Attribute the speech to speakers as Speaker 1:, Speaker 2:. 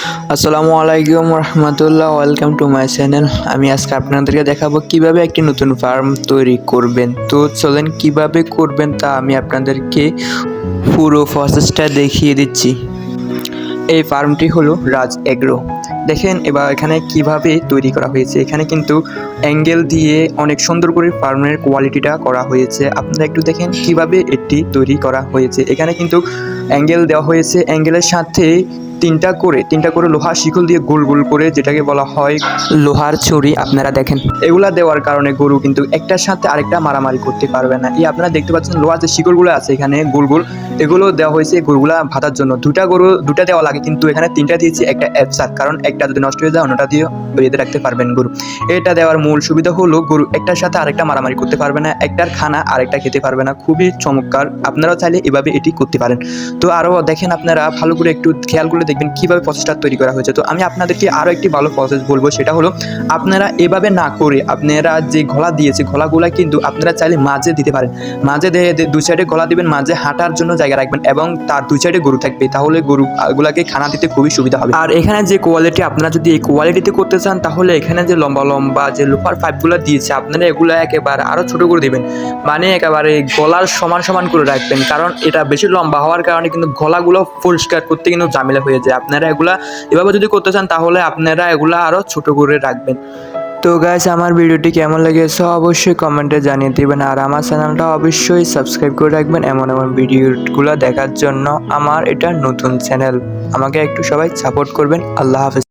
Speaker 1: আসসালামু আলাইকুম রহমতুল্লাহ, welcome to my channel. আমি আজকে আপনাদেরকে দেখাবো কিভাবে একটি নতুন ফার্ম তৈরি করবেন। তো চলেন কিভাবে করবেন তা আমি আপনাদেরকে পুরো প্রসেসটা দেখিয়ে দিচ্ছি। এই ফার্মটি হলো রাজ এগ্রো। দেখেন এবার এখানে কিভাবে তৈরি করা হয়েছে। এখানে কিন্তু অ্যাঙ্গেল দিয়ে অনেক সুন্দর করে ফার্মের কোয়ালিটিটা করা হয়েছে। আপনারা একটু দেখেন কিভাবে এটি তৈরি করা হয়েছে। এখানে কিন্তু অ্যাঙ্গেল দেওয়া হয়েছে, অ্যাঙ্গেলের সাথে তিনটা করে লোহার শিকল দিয়ে গোল গোল করে, যেটাকে বলা হয় লোহার ছড়ি। আপনারা দেখেন এগুলা দেওয়ার কারণে গরু কিন্তু একটার সাথে আরেকটা মারামারি করতে পারবে না। এই আপনারা দেখতে পাচ্ছেন লোহার যে শিকলগুলো আছে এখানে গোল গোল, এগুলো দেওয়া হয়েছে গরুগুলা ভাতার জন্য। দুটা দেওয়া লাগে, কিন্তু এখানে তিনটা দিয়েছি একটা অ্যাপসার, কারণ একটা যদি নষ্ট হয়ে যায় অন্যটা দিয়ে বেঁধে রাখতে পারবেন গরু। এটা দেওয়ার মূল সুবিধা হলো গরু একটার সাথে আরেকটা মারামারি করতে পারবে না, একটার খানা আরেকটা খেতে পারবে না। খুবই চমৎকার, আপনারাও চাইলে এভাবে এটি করতে পারেন। তো আরও দেখেন, আপনারা ভালো করে একটু খেয়াল করে দেখবেন কীভাবে প্রসেসটা তৈরি করা হয়েছে। তো আমি আপনাদেরকে আরও একটি ভালো প্রসেস বলবো, সেটা হলো আপনারা এভাবে না করে আপনারা যে গলা দিয়েছে গলাগুলা কিন্তু আপনারা চাইলে মাঝে দিতে পারেন। মাঝে দিয়ে দুই সাইডে গলা দিবেন, মাঝে হাঁটার জন্য জায়গা রাখবেন এবং তার দুই সাইডে গরু থাকবে, তাহলে গরুগুলাকে খানা দিতে খুবই সুবিধা হবে। আর এখানে যে কোয়ালিটি, আপনারা যদি এই কোয়ালিটিতে করতে চান তাহলে এখানে যে লম্বা লম্বা যে লোহার পাইপগুলো দিয়েছে আপনারা এগুলো একেবারে আরও ছোটো করে দেবেন, মানে একেবারে গলার সমান সমান করে রাখবেন, কারণ এটা বেশি লম্বা হওয়ার কারণে কিন্তু গলাগুলো পরিষ্কার করতে কিন্তু ঝামেলা হয়ে যায়। আপনারা এগুলা এভাবে যদি করতে চান তাহলে আপনারা এগুলা আরও ছোটো করে রাখবেন। তো গাইস, আমার ভিডিওটি কেমন লেগেছে অবশ্যই কমেন্টে জানিয়ে দেবেন, আর আমার চ্যানেলটা অবশ্যই সাবস্ক্রাইব করে রাখবেন এমন এমন ভিডিওগুলো দেখার জন্য। আমার এটা নতুন চ্যানেল, আমাকে একটু সবাই সাপোর্ট করবেন। আল্লাহ হাফেজ।